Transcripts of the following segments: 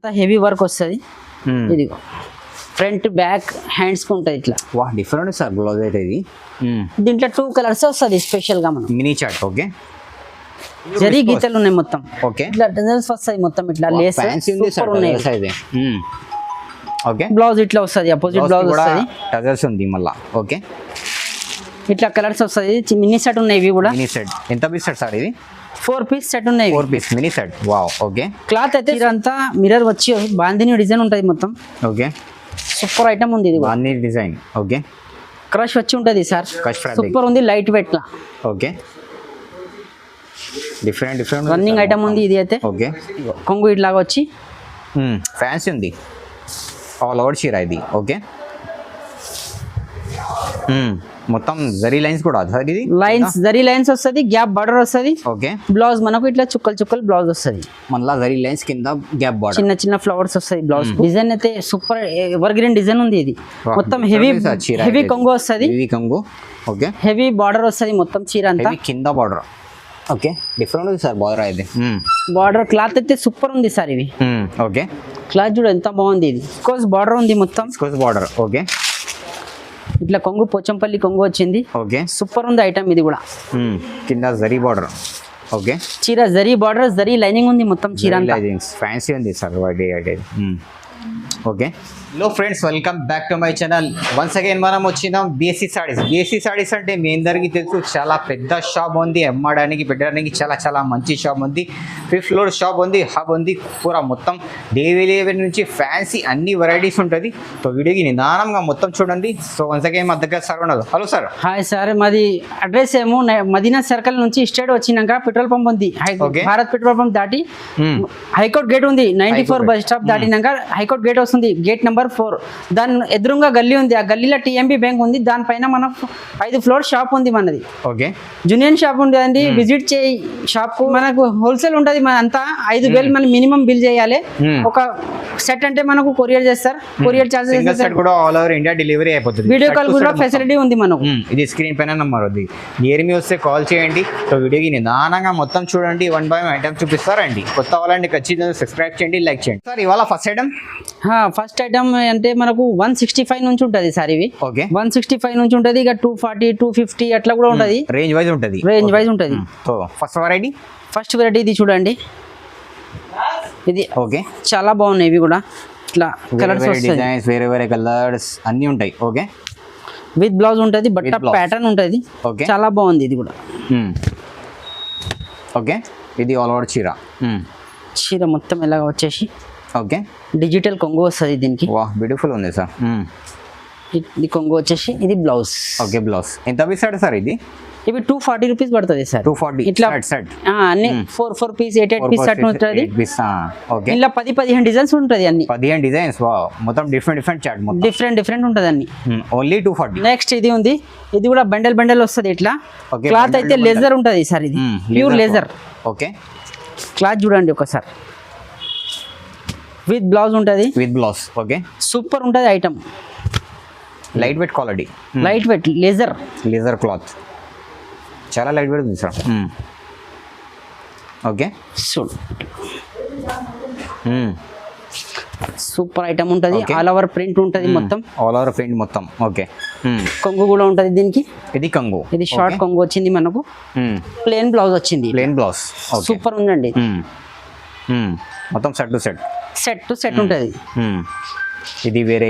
Heavy work వస్తుంది. ఇది front back hands కు ఉంటుంది ఇట్లా. వా డిఫరెంట్ సార్ బ్లౌజ్ అయితే ఇది. దీంట్లో 2 కలర్స్ వస్తుంది స్పెషల్ గా. మనం మినీ చార్ట్. ఓకే, జరీ గీతలు ఉన్నాయి మొత్తం. ఓకే, ఇట్లా డిజైన్స్ వస్తాయి మొత్తం ఇట్లా లేస్ సూపర్ ఉన్నాయి. ఓకే, బ్లౌజ్ ఇట్లా వస్తుంది, అపోజిట్ బ్లౌజ్ వస్తుంది, టజల్స్ ఉంది మళ్ళా. ఓకే, ఇట్లా కలర్స్ వస్తుంది. మినీ సెట్ ఉన్నాయి ఇవి కూడా. మినీ సెట్ ఎంత పీస్ సెట్ సార్ ఇది? 4 పీస్ సెట్ ఉన్నాయి. 4 piece mini set. Wow. Okay, cloth అయితే ఇదంతా మిర్రర్ వచ్చి బాందిని డిజైన్ ఉంటుంది మొత్తం. ఓకే, సూపర్ ఐటమ్ ఉంది ఇది. బాందిని డిజైన్. ఓకే, క్రష్ వచ్చి ఉంటుంది సార్. సూపర్ ఉంది, లైట్ వెయిట్ లా. ఓకే, డిఫరెంట్ రన్నింగ్ ఐటమ్ ఉంది ఇది అయితే. ఓకే, కొంగు ఇట్లాగా వచ్చి ఫ్యాన్సీ ఉంది, ఆల్ ఓవర్ చీర ఇది. ఓకే, మొత్తం జరీ లైన్స్ కూడా సార్ ఇది. లైన్స్ జరీ లైన్స్ వస్తుంది, గ్యాప్ బార్డర్ వస్తుంది. ఓకే, బ్లౌజ్ మనకు ఇట్లా చుక్కలు బ్లౌజ్ వస్తుంది. మళ్ళీ జరీ లైన్స్ కింద గ్యాప్ బార్డర్, చిన్న ఫ్లవర్స్ వస్తాయి. బ్లౌజ్ డిజైన్ అయితే సూపర్ ఎవర్ గ్రీన్ డిజైన్ ఉంది ఇది. మొత్తం హెవీ కొంగు వస్తుంది. హెవీ కొంగు. ఓకే, హెవీ బార్డర్ వస్తుంది మొత్తం చీర అంతా. కింద బార్డర్. ఓకే, డిఫరెంట్ ఉంది సార్ బార్డర్ అయితే. బార్డర్ క్లాత్ అయితే సూపర్ ఉంది సార్ ఇవి. ఓకే, క్లాత్ చూడ ఎంత బాగుంది. ఇది కోస్ బార్డర్ ఉంది మొత్తం. బార్డర్. ఓకే, ఇట్లా కొంగు పోచంపల్లి కొంగు వచ్చింది. ఓకే, సూపర్ ఉంది ఐటమ్ ఇది కూడా. కింద జరీ బార్డర్. ఓకే, చీర జరీ బార్డర్, జరీ లైనింగ్ ఉంది మొత్తం చీర అంతా. ఫ్యాన్సీ ఉంది sir. Okay, hello friends, welcome back to my channel. Once again మనం వచ్చినాం బిఎస్సి సారీస్. బిఎస్సి సారీస్ అంటే మీ అందరికీ తెలుసు, చాలా పెద్ద షాప్ ఉంది. అమ్మడానికి పెట్టడానికి చాలా మంచి షాప్ ఉంది. 5th ఫ్లోర్ షాప్ ఉంది, హబ్ ఉంది. పూరా మొత్తం డైలీ వేర్ నుంచి ఫ్యాన్సీ అన్ని వెరైటీస్ ఉంటుంది. సో వీడియోకి నిదానంగా మొత్తం చూడండి. సో వన్స్ అగైన్ మా దగ్గర సార్ ఉన్నారు. Hello sir. హాయ్ సార్, మాది అడ్రస్ ఏమో మదీనా సర్కిల్ నుంచి స్ట్రైట్ వచ్చినాక పెట్రోల్ పంప్ ఉంది, భారత్ పెట్రోల్ పంప్ దాటి హైకోర్ట్ గేట్ ఉంది. 94 బస్ స్టాప్ దాటినాక హైకోర్ట్ గేట్ వస్తుంది, గేట్ నెంబర్ 4. దాని ఎదురుగా గల్లీ ఉంది, ఆ గల్లీలో టీఎంబీ బ్యాంక్ ఉంది. దానిపైన మన 5th ఫ్లోర్ షాప్ ఉంది మనది. ఓకే, జూనియర్ షాప్ ఉంటుందండి, విజిట్ చేయి షాప్ కు. మనకు హోల్సేల్ ఉంటుంది, మన అంతా 5,000 మనం మినిమం బిల్ చేయాలి. ఒక సెట్ అంటే మనకు కొరియర్ చేస్తారు, కొరియర్ చార్జెస్ కూడా ఆల్ ఓవర్ ఇండియా డెలివరీ అయిపోతుంది. వీడియో కాల్ కూడా ఫెసిలిటీ ఉంది మనకు. ఇది స్క్రీన్ పైన నెంబర్ ఉంది, నియర్ మీ వస్తే కాల్ చేయండి. సో వీడియోకి నిదానంగా మొత్తం చూడండి, 1 by 1 ఐటమ్ చూపిస్తారండి. కొత్త వాళ్ళండి ఖచ్చితంగా సబ్స్క్రైబ్ చేయండి, లైక్ చేయండి. సార్ ఇవాళ ఫస్ట్ ఐటమ్ అంటే మనకు 165 నుంచి ఉంటుంది సార్ ఇవి. ఓకే, 165 నుంచి ఉంటుంది. ఇక 240 250 అట్లా కూడా ఉంటుంది. రేంజ్ వైజ్ ఉంటుంది. సో ఫస్ట్ వెరైటీ ఇది చూడండి. ఇది ఓకే, చాలా బాగున్నాయి ఇవి కూడా. ఇట్లా కలర్స్ డిజైన్స్ వేరే కలర్స్ అన్ని ఉంటాయి. ఓకే, విత్ బ్లౌజ్ ఉంటుంది, బట్ట ప్యాటర్న్ ఉంటుంది. ఓకే, చాలా బాగుంది ఇది కూడా. ఓకే, ఇది ఆల్ ఓవర్ చీర మొత్తం ఎలాగ వచ్చేసి. ఓకే, డిజిటల్ కొంగు వస్తుంది దీనికి. వాహ్, బ్యూటిఫుల్ ఉంది సార్. ఇది కొంగు వచ్చేసి, ఇది బ్లౌజ్. ఓకే, బ్లౌజ్ ఎంత పీసాడు సార్ ఇది? ఇవి 240 రూపీస్ పడుతుంది సార్. 240 ఇట్లా అన్ని 4 పీస్ 8 పీస్ సెట్ ఉంటుంది. ఇలా 10-15 డిజైన్స్ ఉంటుంది. అన్ని 15 డిజైన్స్. వావ్, మొత్తం డిఫరెంట్ చార్ట్, మొత్తం డిఫరెంట్ ఉంటుంది అన్ని. ఓన్లీ 240. నెక్స్ట్ ఇది ఉంది, ఇది కూడా బండల్ వస్తుంది ఇట్లా. క్లాత్ అయితే లెజర్ ఉంటుంది సార్, ఇది ప్యూర్ లెజర్. ఓకే, క్లాత్ చూడండి ఒకసారి, విత్ బ్లౌజ్ ఉంటుంది. ఓకే, సూపర్ ఉంటుంది item. Light weight quality, light weight లెజర్ క్లాత్, చాలా లైట్ వెయిట్ ఉంది సార్. ఓకే, సూపర్ ఐటమ్ ఉంటుంది. ఆల్ ఓవర్ ప్రింట్ ఉంటుంది మొత్తం. ఓకే, కొంగు కూడా ఉంటుంది దీనికి. ఇది కొంగు, ఇది షార్ట్ కొంగు వచ్చింది మనకు. ప్లేన్ బ్లౌజ్ వచ్చింది. సూపర్ ఉందండి. మొత్తం సెట్ టు సెట్ ఉంటుంది. ఇది వేరే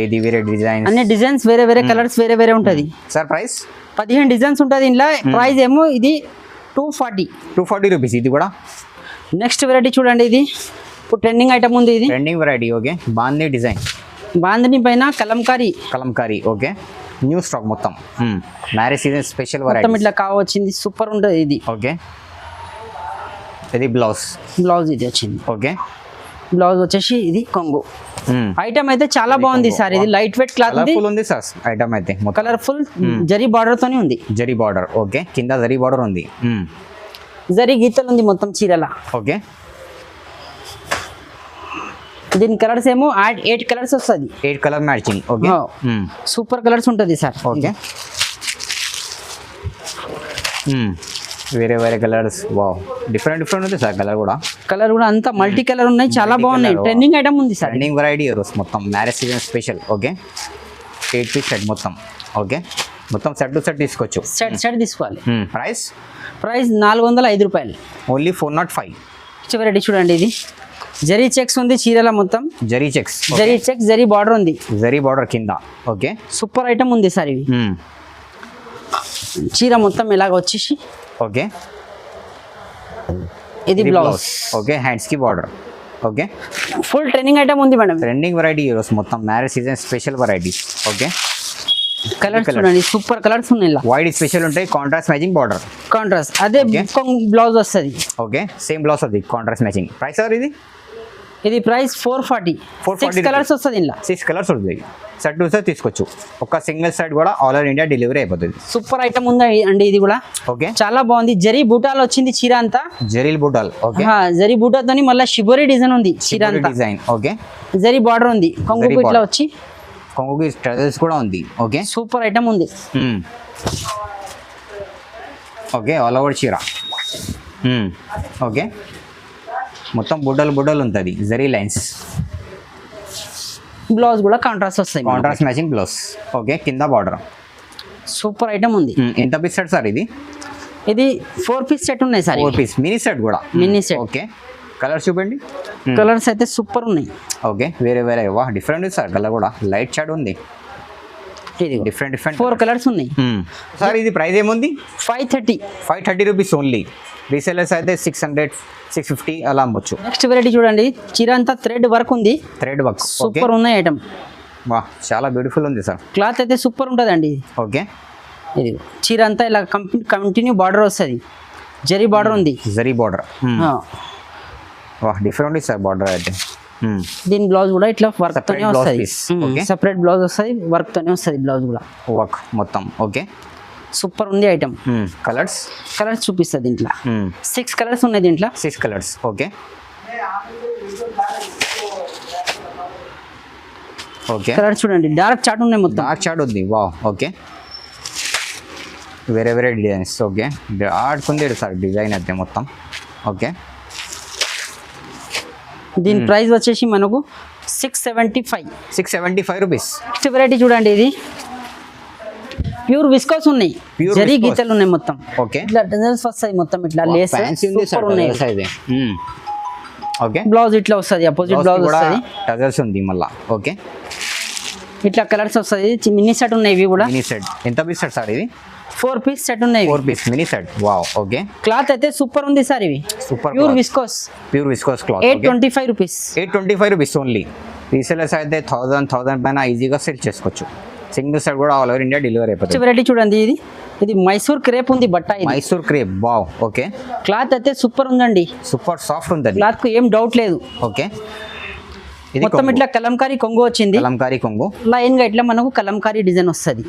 డిజైన్, అన్ని డిజైన్స్ వేరే కలర్స్ వేరే ఉంటుంది. సార్ ప్రైస్ 15 డిజైన్స్ ఉంటుంది ఇంట్లో. ప్రైస్ ఏమో ఇది 240 రూపీస్. ఇది కూడా నెక్స్ట్ వెరైటీ చూడండి. ఇది ఇప్పుడు ట్రెండింగ్ ఐటమ్ ఉంది. ఇది trending variety. Okay, bandhani design, bandhani పైన కలంకారీ. ఓకే, న్యూ స్టాక్ మొత్తం. మ్యారేజ్ సీజన్ స్పెషల్ వెరైటీ మొత్తం ఇట్లా కావచ్చింది. సూపర్ ఉంటుంది ఇది. ఓకే, ఇది బ్లౌజ్ ఇది వచ్చింది. ఓకే, బ్లౌజ్ వచ్చేసి ఇది కొంగు. ఐటమ్ అయితే చాలా బాగుంది సార్. ఇది లైట్ వెయిట్ క్లాత్ ఉంది సార్. ఐటమ్ అయితే కలర్ఫుల్ జరీ బార్డర్ తోనే ఉంది. జరీ బార్డర్. ఓకే, కింద జరీ బార్డర్ ఉంది. జరీ గీతలు ఉంది మొత్తం చీరలా. ఓకే, దీని కలర్స్ ఏమో 8 కలర్స్ వస్తుంది. 8 colour matching. Okay, super colours ఉంటుంది సార్. ఓకే, వేరే వేరే కలర్స్ వావ్ డిఫరెంట్ ఉంది సార్ కలర్ కూడా అంతా మల్టీ కలర్ ఉన్నాయి, చాలా Multi బాగున్నాయి. colour. ట్రెండింగ్ ఐటమ్ ఉంది సార్. రన్నింగ్ వెరైటీ ఈరోజు మొత్తం marriage season special. Okay 8 piece set మొత్తం. ఓకే మొత్తం సెట్ టు సెట్ తీసుకోవచ్చు. సెట్ తీసుకోవాలి. ప్రైస్ 405 రూపాయలు. ఓన్లీ 405. వెరైటీ చూడండి, ఇది జరీ చెక్స్ ఉంది చీరల మొత్తం. జరీ చెక్స్ జరీ బార్డర్ ఉంది, జరీ బార్డర్ కింద. ఓకే సూపర్ ఐటమ్ ఉంది సార్. ఇవి చీర మొత్తం ఇలాగ వచ్చేసి. ఓకే ఇది బ్లౌజ్. ఓకే హ్యాండ్స్ కి border. Okay full trending item ఉంది మేడం. ట్రెండింగ్ వెరైటీ ఈరోజు మొత్తం marriage season special varieties. Okay colours చూడండి, సూపర్ కలర్స్ ఉన్నాయి. ఇలా వైట్ స్పెషల్ ఉంటాయి, కాంట్రాస్ట్ మ్యాచింగ్ బార్డర్. కాంట్రాస్ట్ అదే బ్లౌజ్ వస్తుంది. ఓకే సేమ్ బ్లౌజ్ అది కాంట్రాస్ట్ మ్యాచింగ్. ప్రైస్ సార్ ఇది ప్రైస్ 440. 6 కలర్స్ వస్తుంది. ఇలా 6 కలర్స్ ఉంటాయి. సెట్ టు సెట్ తీసుకోవచ్చు. ఒక సింగిల్ సైడ్ కూడా ఆల్ ఓవర్ ఇండియా డెలివరీ అయిపోతుంది. సూపర్ ఐటమ్ ఉంది అండి ఇది కూడా. ఓకే చాలా బాగుంది. జరీ బూటాలు వచ్చింది చీర అంతా. జరీల్ బూటాల్. ఓకే జరీ బూటాతోని మళ్ళీ షిబోరి డిజైన్ ఉంది చీర అంతా. డిజైన్. ఓకే జరీ బార్డర్ ఉంది, కొంగు ఇట్లా వచ్చి కొంగుకి స్ట్రెచెస్ కూడా ఉంది. ఓకే సూపర్ ఐటమ్ ఉంది. ఓకే ఆల్ ఓవర్ చీర. ఓకే మొత్తం బుడ్డలు ఉంటుంది, జరీ లైన్స్. బ్లౌజ్ కూడా కాంట్రాస్ట్ వస్తాయి, కాంట్రాస్ట్ మ్యాచింగ్ బ్లౌజ్. ఓకే కింద బార్డర్. సూపర్ ఐటమ్ ఉంది. ఎంత పీస్ సెట్ సార్ ఇది? ఇది 4 పీస్ సెట్ ఉన్నాయి సార్. 4 పీస్ మినీ సెట్ కూడా. Mini set. ఓకే కలర్స్ చూపండి. కలర్స్ అయితే సూపర్ ఉన్నాయి. ఓకే వేరే వా డిఫరెంట్ ఉంది సార్. కలర్ కూడా లైట్ షాడ్ ఉంది. ఇది డిఫరెంట్ 4 కలర్స్ ఉన్నాయి సార్. ఇది ప్రైస్ ఏముంది? 530 రూపీస్ ఓన్లీ. రీసేలర్స్ అయితే 600 650 అలా అమ్మొచ్చు. నెక్స్ట్ వెరైటీ చూడండి, చీర అంతా థ్రెడ్ వర్క్ ఉంది. థ్రెడ్ వర్క్ సూపర్ ఉన్నాయి ఐటమ్. వా చాలా బ్యూటిఫుల్ ఉంది సార్. క్లాత్ అయితే సూపర్ ఉంటుందండి. ఓకే ఇది చీర అంతా ఇలా కంటిన్యూ బార్డర్ వస్తుంది, జరీ బార్డర్ ఉంది. జరీ బార్డర్. వా డిఫరెంట్ ఉంది సార్ బార్డర్ అయితే. దీని బ్లౌజ్ కూడా ఇట్లా వర్క్ తోనే వస్తుంది. Okay. సెపరేట్ బ్లౌజ్ వస్తుంది, వర్క్ తోనే వస్తుంది బ్లౌజ్ కూడా. వర్క్ మొత్తం. ఓకే సూపర్ ఉంది ఐటమ్. కలర్స్ చూపిస్తుంది దీంట్లో. 6 కలర్స్ ఉన్నాయి దీంట్లో. 6 కలర్స్. ఓకే ఓకే కలర్స్ చూడండి, డార్క్ చాట్ ఉన్నాయి మొత్తం. డార్క్ చాట్ ఉంది. వా ఓకే వేరే డిజైన్స్. ఓకే డార్క్ ఉంది సార్ డిజైన్ అయితే మొత్తం. ఓకే దీని ప్రైస్ వచ్చేసి మనకు 675 రూపీస్. నెక్స్ట్ వెరైటీ చూడండి, ఇది ప్యూర్ విస్కోస్ ఉన్నాయి, Pure జరీ viscose. గీతలు ఉన్నాయి మొత్తం. ఓకే ఇట్లా డిజైన్స్ వస్తాయి మొత్తం, ఇట్లా లేస్ సూపర్ ఉన్నాయి. ఓకే బ్లౌజ్ ఇట్లా వస్తుంది, అపోజిట్ బ్లౌజ్ కూడా వస్తుంది. టజల్స్ ఉంది మళ్ళా. ఓకే ఇట్లా కలర్స్ వస్తుంది. మినీ సెట్ ఉన్నాయి ఇవి కూడా. Mini set. ఎంత పీస్ సెట్ సార్ ఇది? 4 పీస్ సెట్ ఉన్నాయి. 4 piece mini set. Wow okay cloth అయితే సూపర్ ఉంది సార్. ఇవి super pure viscose. Pure viscose cloth. 825 rupees. 825 rupees only. Resellers అయితే 1000 పైన ఈజీగా సెల్ చేసుకోవచ్చు. సింగిల్ సెట్ కూడా ఆల్ ఓవర్ ఇండియా డెలివరీ అయిపోతుంది. వెరైటీ చూడండి, ఇది మైసూర్ క్రేప్ ఉంది బట్ట. ఇది Mysore crepe. Wow okay cloth అయితే సూపర్ ఉందండి. సూపర్ సాఫ్ట్ ఉంది. క్లాత్ కు ఏం డౌట్ లేదు. ఓకే ఇది మొత్తం ఇట్లా కలంకారీ కొంగు వచ్చింది. కలంకారీ కొంగు లైన్ గా ఇట్లా మనకు కలంకారీ డిజైన్ వస్తుంది.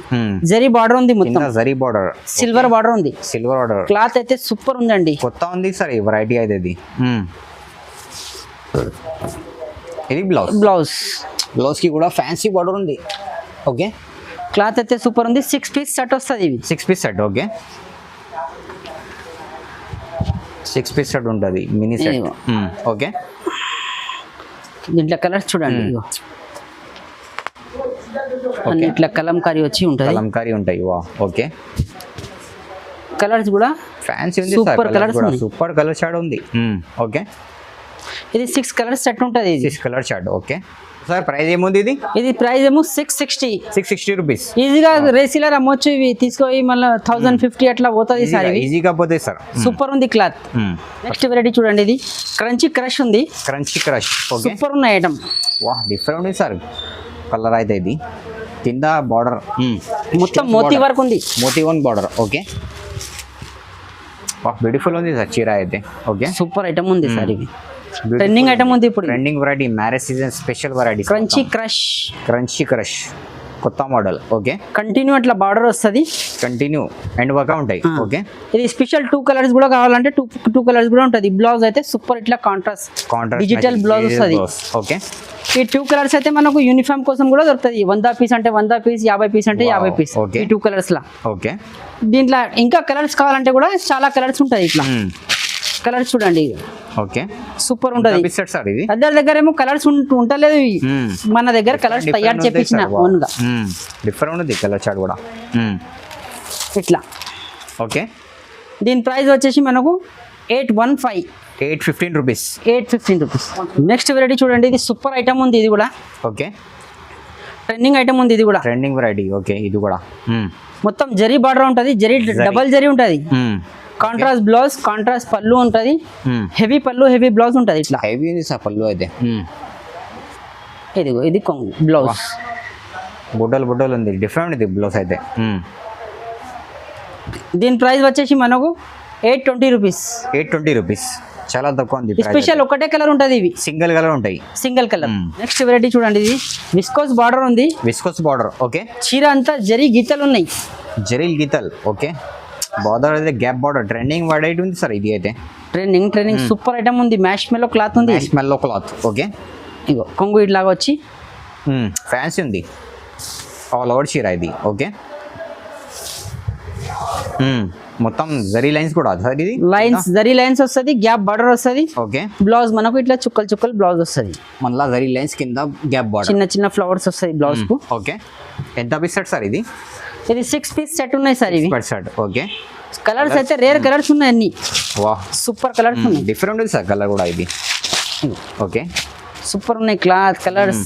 జరీ బార్డర్ ఉంది మొత్తం. జరీ బార్డర్. సిల్వర్ బార్డర్ ఉంది. Silver border. క్లాత్ అయితే సూపర్ ఉందండి. కొత్త ఉంది సార్ ఈ వెరైటీ అయితే. ఇది బ్లౌజ్ కి కూడా ఫ్యాన్సీ బార్డర్ ఉంది. ఓకే క్లాత్ అయితే సూపర్ ఉంది. 6 పీస్ సెట్ వస్తుంది. ఇవి 6 piece set. Okay 6 piece set ఉంటుంది మినీ సెట్. ఓకే దీంట్లో కలర్స్ చూడండి, ఇగో అన్ని ఇట్లా కలంకారీ వచ్చి ఉంటుంది. కలంకారీ ఉంటాయి. వా ఓకే కలర్స్ కూడా ఫ్యాన్సీ ఉంది. సూపర్ కలర్స్ ఉన్నాయి. సూపర్ కలర్ షాడ్ ఉంది. ఓకే ఇది 6 కలర్స్ సెట్ ఉంటుంది. 6 కలర్ షాడ్. ఓకే సార్ ప్రైస్ ఏముంది ఇది? ఇది ప్రైస్ ఏమో 660 రూపీస్. ఈజీగా రేసిలర్ అమ్మొచ్చు. ఇవి తీసుకొని మళ్ళీ 1050 అట్లా పోతుంది సార్. ఈజీగా పోతాయి సార్. సూపర్ ఉంది క్లాత్. నెక్స్ట్ వెరైటీ చూడండి, ఇది క్రంచీ క్రష్ ఉంది. Crunchy crush. ఓకే సూపర్ ఉన్నాయి ఐటమ్. వా డిఫరెంట్ ఉంది సార్ కలర్ అయితే. ఇది కింద బార్డర్ మొత్తం మోతీ వర్క్ ఉంది. మోతీ వన్ బార్డర్. ఓకే వా బ్యూటిఫుల్ ఉంది సార్ చీర అయితే. ఓకే సూపర్ ఐటమ్ ఉంది సార్. ఇది ట్రెండింగ్ ఐటమ్ ఉంది ఇప్పుడు. Trending variety marriage season special variety crunchy crush కొత్త మోడల్. ఓకే కంటిన్యూ అట్లా బార్డర్ వస్తుంది. కంటిన్యూ అండ్ వర్క్ ఉంటాయి. ఓకే ఇది స్పెషల్ 2 కలర్స్ కూడా కావాలంటే 2 కలర్స్ కూడా ఉంటుంది. బ్లౌజ్ అయితే సూపర్ ఇట్లా కాంట్రాస్ట్ డిజిటల్ బ్లౌజ్ వస్తుంది. ఓకే ఈ 2 కలర్స్ అయితే మనకు యూనిఫామ్ కోసం కూడా దొరుకుతుంది. 100 పీస్ అంటే 100 పీస్, 50 పీస్ అంటే 50 పీస్. Okay. ఈ 2 కలర్స్ లా. ఓకే. దీంట్లో ఇంకా కలర్స్ కావాలంటే కూడా చాలా కలర్స్ ఉంటాయి. ఇట్లా కలర్స్ చూడండి. ఓకే. సూపర్ ఉంటది. సార్ ఇది అందరి దగ్గర ఏమో కలర్స్ ఉంటలేదు. మన దగ్గర కలర్స్ తయారు చేపించిన ఓన్ గా. డిఫరెంట్ ఉంది కలర్ చార్ట్ కూడా. ఇట్లా. ఓకే. దీని ప్రైస్ వచ్చేసి మనకు 815 రూపీస్. 815 రూపీస్. నెక్స్ట్ వెరైటీ చూడండి. ఇది సూపర్ ఐటమ్ ఉంది. ఇది కూడా ఓకే. ట్రెండింగ్ ఐటమ్ ఉంది. ఇది కూడా ట్రెండింగ్ వెరైటీ. ఓకే. ఇది కూడా మొత్తం జరీ బార్డర్ ఉంటది. జరీ డబల్ జరీ ఉంటది. కాంట్రాస్ట్ బ్లౌజ్, కాంట్రాస్ట్ పళ్ళు ఉంటది. హెవీ పళ్ళు, హెవీ బ్లౌజ్ ఉంటది. ఇట్లా హెవీ ఉంది సార్ పళ్ళు అయితే. ఇదిగో ఇది బ్లౌజ్. బుడ్డలు ఉంది. డిఫరెంట్ ఇది బ్లౌజ్ అయితే. దీని ప్రైస్ వచ్చేసి మనకు 820 రూపీస్. 820 రూపీస్. చాలా తక్కువ ఉంది. స్పెషల్ ఒకటే కలర్ ఉంటది. ఇవి సింగిల్ కలర్ ఉంటాయి. Single colour. నెక్స్ట్ వెరైటీ చూడండి. ఇది విస్కోస్ బార్డర్ ఉంది. Viscose border. ఓకే. చీర అంతా జరీ గీతలు ఉన్నాయి. జరీ గీతలు. ఓకే. బార్డర్ అయితే గ్యాప్ బార్డర్. ట్రెండింగ్ వెరైటీ ఉంది సార్ ఇది అయితే. ట్రెండింగ్ సూపర్ ఐటమ్ ఉంది. మ్యాష్ మెల్లో క్లాత్ ఉంది. మ్యాష్ మెల్లో క్లాత్. ఓకే. ఇగో కొంగు ఇట్లాగా వచ్చి ఫ్యాన్సీ ఉంది. ఆల్ ఓవర్ చీర ఇది. ఓకే. మొత్తం జరీ లైన్స్ కూడా సార్ ఇది. లైన్స్ జరీ లైన్స్ వస్తుంది. గ్యాప్ బార్డర్ వస్తుంది. ఓకే. బ్లౌజ్ మనకు ఇట్లా చుక్కలు బ్లౌజ్ వస్తుంది. మళ్ళీ జరీ లైన్స్ కింద గ్యాప్ బార్డర్. చిన్న ఫ్లవర్స్ వస్తాయి బ్లౌజ్ కు. ఓకే. ఎంత పీస్ సెట్ సార్ ఇది? ఇది 6 పీస్ సెట్ ఉన్నాయి సార్. ఇవి సెట్. ఓకే. కలర్స్ అయితే రేర్ కలర్స్ ఉన్నాయి అన్ని. వా సూపర్ కలర్స్ ఉన్నాయి. డిఫరెంట్ ఉంది సార్ కలర్ కూడా ఇది. ఓకే. సూపర్ ఉన్నాయి. క్లాత్ కలర్స్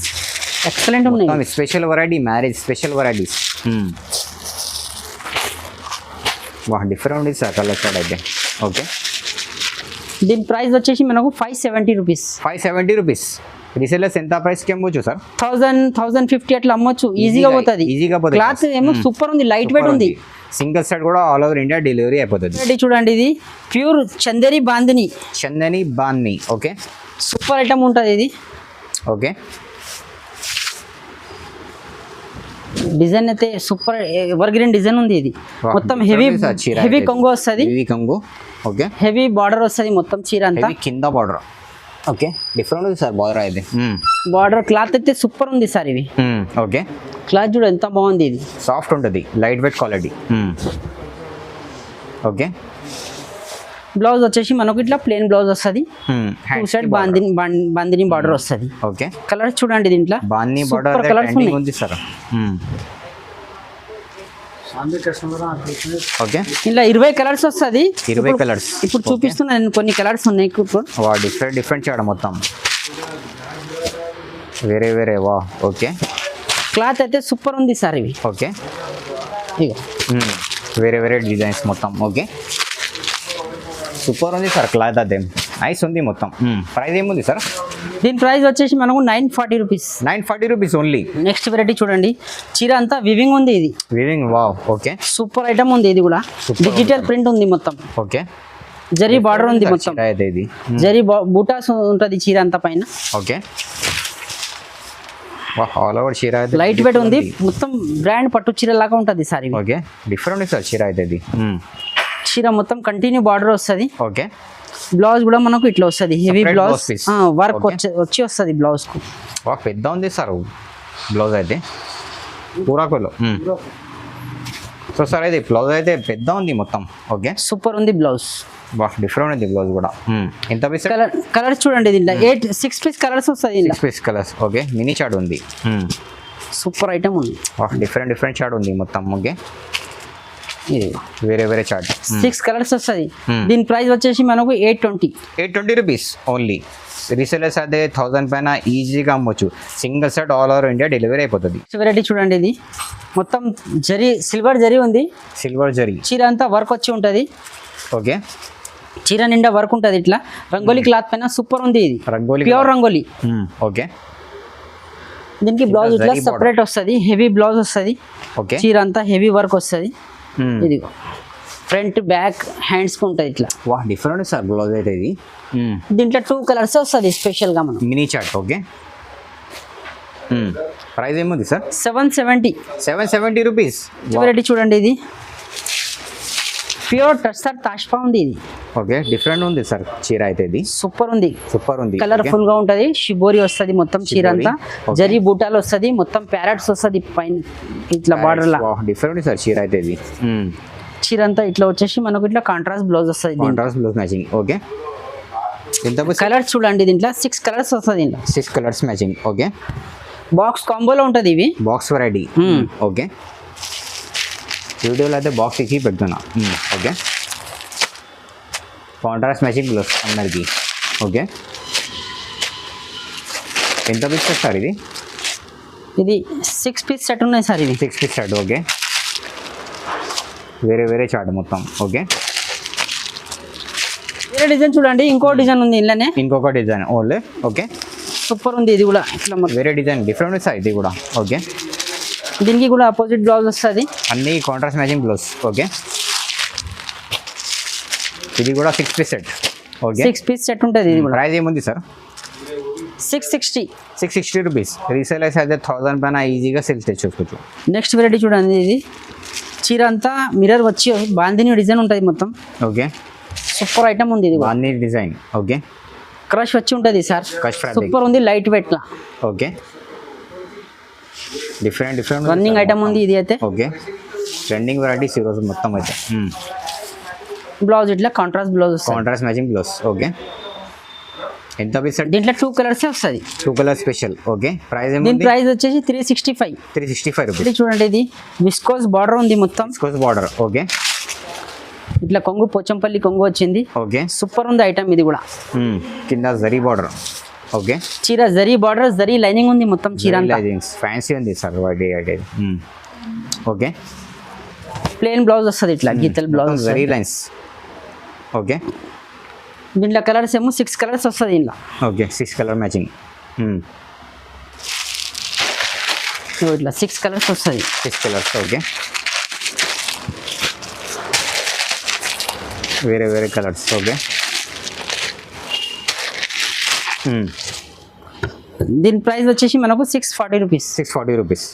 ఎక్సలెంట్ ఉన్నాయి. Special variety, marriage special varieties. వా డిఫరెంట్ ఉంది సార్ కలర్ షార్ట్ అయితే. ఓకే. దీని ప్రైస్ వచ్చేసి మనకు 570 రూపీస్. 570 రూపీస్. రీసేలర్స్ ఎంత ప్రైస్కి అమ్మొచ్చు సార్? 1050 అట్లా అమ్మొచ్చు. ఈజీగా పోతుంది. క్లాత్ ఏమో సూపర్ ఉంది. లైట్ వెయిట్ ఉంది. సింగిల్ సెట్ కూడా ఆల్ ఓవర్ ఇండియా డెలివరీ అయిపోతుంది. చూడండి. ఇది pure Chanderi bandhani. Okay. Super item ఉంటుంది ఇది. ఓకే. డిజైన్ అయితే సూపర్ ఎవర్ గ్రీన్ డిజైన్ ఉంది. ఇది మొత్తం హెవీ కొంగు వస్తుంది. ఓకే. హెవీ బార్డర్ వస్తుంది మొత్తం చీర అంతా. కింద బార్డర్. ఓకే. డిఫరెంట్ ఉంది సార్ బార్డర్ అయితే. బార్డర్ క్లాత్ అయితే సూపర్ ఉంది సార్. ఇవి ఓకే. క్లాత్ చూడ ఎంత బాగుంది. ఇది సాఫ్ట్ ఉంటుంది. Light weight quality. Okay. Blouse వచ్చేసి మనకు ఇట్లా ప్లెయిన్ బ్లౌజ్ వస్తుంది. 2 సైడ్ బాందిని బార్డర్ వస్తుంది. ఓకే. కలర్స్ చూడండి. దీంట్లో బాందిని బార్డర్ కలర్స్ ఉంది సార్. ఓకే. ఇలా 20 కలర్స్ వస్తుంది. 20 కలర్స్ ఇప్పుడు చూపిస్తున్నా నేను. కొన్ని కలర్స్ ఉన్నాయి. వా డిఫరెంట్ చేయడం మొత్తం వేరే. వా ఓకే. క్లాత్ అయితే సూపర్ ఉంది సార్. ఇవి ఓకే. ఇగో వేరే డిజైన్స్ మొత్తం. ఓకే. సూపర్ ఉంది సార్ క్లాత్ అదే. నైస్ ఉంది మొత్తం. ప్రైస్ ఏముంది సార్? దీని ప్రైస్ వచ్చేసి మనకు 940 rupees. 940 rupees only. Next variety చూడండి. చీర అంతా వివింగ్ ఉంది. ఇది weaving. Wow. Okay. Super item ఉంది. ఇది కూడా డిజిటల్ ప్రింట్ ఉంది మొత్తం. ఓకే. జరీ బార్డర్ ఉంది మొత్తం. ఇది జరీ బూటాస్ ఉంటుంది చీర అంతా పైన. ఓకే. ఆల్ ఓవర్ చీర అయితే లైట్ వెయిట్ ఉంది. మొత్తం బ్రాండ్ పట్టు చీర లాగా ఉంటుంది సార్. ఓకే. డిఫరెంట్ సార్ చీర అయితే. ఇది చీర మొత్తం కంటిన్యూ బార్డర్ వస్తుంది. ఓకే. బ్లౌజ్ కూడా మనకు ఇట్లా వస్తుంది. హెవీ బ్లౌజ్ వర్క్ వచ్చి వస్తుంది బ్లౌజ్ కు. పెద్ద ఉంది సార్ బ్లౌజ్ అయితే. పూరాకులో. సో సార్ అయితే బ్లౌజ్ అయితే పెద్ద ఉంది మొత్తం. ఓకే. సూపర్ ఉంది బ్లౌజ్. డిఫరెంట్ ఉంది బ్లౌజ్ కూడా. ఎంత పీస్? కలర్స్ చూడండి. దీంట్లో 6 పీస్ కలర్స్ వస్తాయి. 6 piece colours. Okay. Mini chart ఉంది. సూపర్ ఐటమ్ ఉంది. డిఫరెంట్ చార్ట్ ఉంది మొత్తం. ఓకే. వేరే చార్ట్. 6 కలర్స్ వస్తుంది. దీని ప్రైస్ వచ్చేసి మనకు 820 రూపీస్ ఓన్లీ. రీసేలర్స్ అదే 1000 పైన ఈజీగా అమ్మొచ్చు. Single set all over India delivery అయిపోతుంది. వెరైటీ చూడండి. ఇది మొత్తం జరీ సిల్వర్ జరీ ఉంది. సిల్వర్ జరీ. చీర అంతా వర్క్ వచ్చి ఉంటుంది. ఓకే. చీర నిండా వర్క్ ఉంటుంది. ఇట్లా రంగోలీ క్లాత్ పైన సూపర్ ఉంది. ఇది ప్యూర్ రంగోలీ. ఓకే. దీనికి బ్లౌజ్ ఇట్లా సెపరేట్ వస్తుంది. హెవీ బ్లౌజ్ వస్తుంది. ఓకే. చీర అంతా హెవీ వర్క్ వస్తుంది. ఇది ఫ్రంట్ బ్యాక్ హ్యాండ్స్ కు ఉంటుంది ఇట్లా. డిఫరెంట్ సార్ బ్లౌజ్ అయితే. ఇది దీంట్లో 2 కలర్స్ వస్తుంది స్పెషల్ గా మనం. Mini chart. ఓకే. ప్రైస్ ఏముంది సార్? 770. 770 రూపీస్. వెరైటీ చూడండి. ఇది ప్యూర్ టస్సర్ తాష్పా ఉంది ఇది. ఓకే డిఫరెంట్ ఉంది సార్ చీర అయితే ఇది సూపర్ ఉంది, సూపర్ ఉంది. కలర్ఫుల్ గా ఉంటది. షిబోరి వస్తది మొత్తం చీర అంతా, okay. జరీ బూటాలు వస్తది, మొత్తం ప్యారెట్స్ వస్తది పైన ఇట్లా బార్డర్ లా. డిఫరెంట్ ఉంది సార్ చీర అయితే ఇది. చీర అంతా ఇట్లా వచ్చేసి మనకు ఇట్లా కాంట్రాస్ట్ బ్లౌజ్ వస్తుంది. Contrast blouse matching. ఓకే ఎంత కలర్స్ చూడండి దీంట్లో 6 కలర్స్ వస్తుంది దీంట్లో. 6 కలర్స్ మ్యాచింగ్. ఓకే బాక్స్ కాంబోలో ఉంటుంది ఇవి. Box variety. ఓకే వీడియోలో అయితే బాక్స్ ఇచ్చి పెడుతున్నా. ఓకే కాంట్రాస్ట్ మ్యాచింగ్ బ్లౌజ్ అందరికి. ఓకే ఎంత పీస్ సార్ ఇది? ఇది 6 పీస్ సెట్ ఉన్నాయి సార్ ఇది. 6 పీస్ సెట్. ఓకే వేరే వేరే చార్ట్ మొత్తం. ఓకే వేరే డిజైన్ చూడండి, ఇంకో డిజైన్ ఉంది ఇంట్లోనే, ఇంకొక డిజైన్ ఓన్లీ. ఓకే సూపర్ ఉంది ఇది కూడా ఇట్లా మొత్తం. వేరే డిజైన్ డిఫరెంట్ సార్ ఇది కూడా. ఓకే దీనికి కూడా అపోజిట్ బ్లౌజ్ వస్తుంది, అన్ని కాంట్రాస్ట్ మ్యాచింగ్ బ్లౌజ్. ఓకే ఇది కూడా 6 piece set. Okay 6 piece set ఉంటుంది ఇది కూడా. ప్రైస్ ఏముంది సార్? 660 రూపీస్. రీసేలర్స్ అయితే 1000 పైన ఈజీగా సేల్ తెచ్చుకోవచ్చు. నెక్స్ట్ వెరైటీ చూడండి, ఇది చీర అంతా మిర్రర్ వచ్చి బాందిని డిజైన్ ఉంటుంది మొత్తం. ఓకే సూపర్ ఐటమ్ ఉంది ఇది. అన్ని డిజైన్. ఓకే క్రష్ వచ్చి ఉంటుంది సార్, Crush fabric. సూపర్ ఉంది, లైట్ వెయిట్ లా. ఓకే డిఫరెంట్ రన్నింగ్ ఐటమ్ ఉంది ఇది అయితే. ఓకే ట్రెండింగ్ వెరైటీస్ ఈరోజు మొత్తం అయితే. బ్లౌజ్ ఇట్లా కాంట్రాస్ట్ బ్లౌజ్ వస్తుంది, కాంట్రాస్ట్ మ్యాచింగ్ బ్లౌజ్. ఓకే ఎంత పీస్ సెట్? దీంట్లో 2 కలర్స్ వస్తుంది. 2 కలర్ స్పెషల్. ఓకే ప్రైస్ దీని ఏముంది? ప్రైస్ వచ్చేసి 365. 365 ఇది రూపీస్. చూడండి, ఇది విస్కోస్ బార్డర్ ఉంది మొత్తం, విస్కోస్ బార్డర్. ఓకే ఇట్లా కొంగు పోచంపల్లి కొంగు వచ్చింది. ఓకే సూపర్ ఉంది ఐటమ్ ఇది కూడా. కింద జరీ బార్డర్. ఓకే చీర జరీ బార్డర్, జరీ లైనింగ్ ఉంది మొత్తం చీర అంతా. ఫ్యాన్సీ ఉంది సార్ వాటి అయితే. ఓకే ప్లెయిన్ బ్లౌజ్ వస్తుంది ఇట్లా గీతల్ బ్లౌజ్. జరీ లైన్స్. ఓకే దీంట్లో కలర్స్ ఏమో 6 కలర్స్ వస్తుంది దీంట్లో. Okay 6 colour matching. ఇట్లా 6 కలర్స్ వస్తుంది. 6 కలర్స్. ఓకే వేరే వేరే కలర్స్. ఓకే దీని ప్రైస్ వచ్చేసి మనకు 640 రూపీస్. 640 రూపీస్.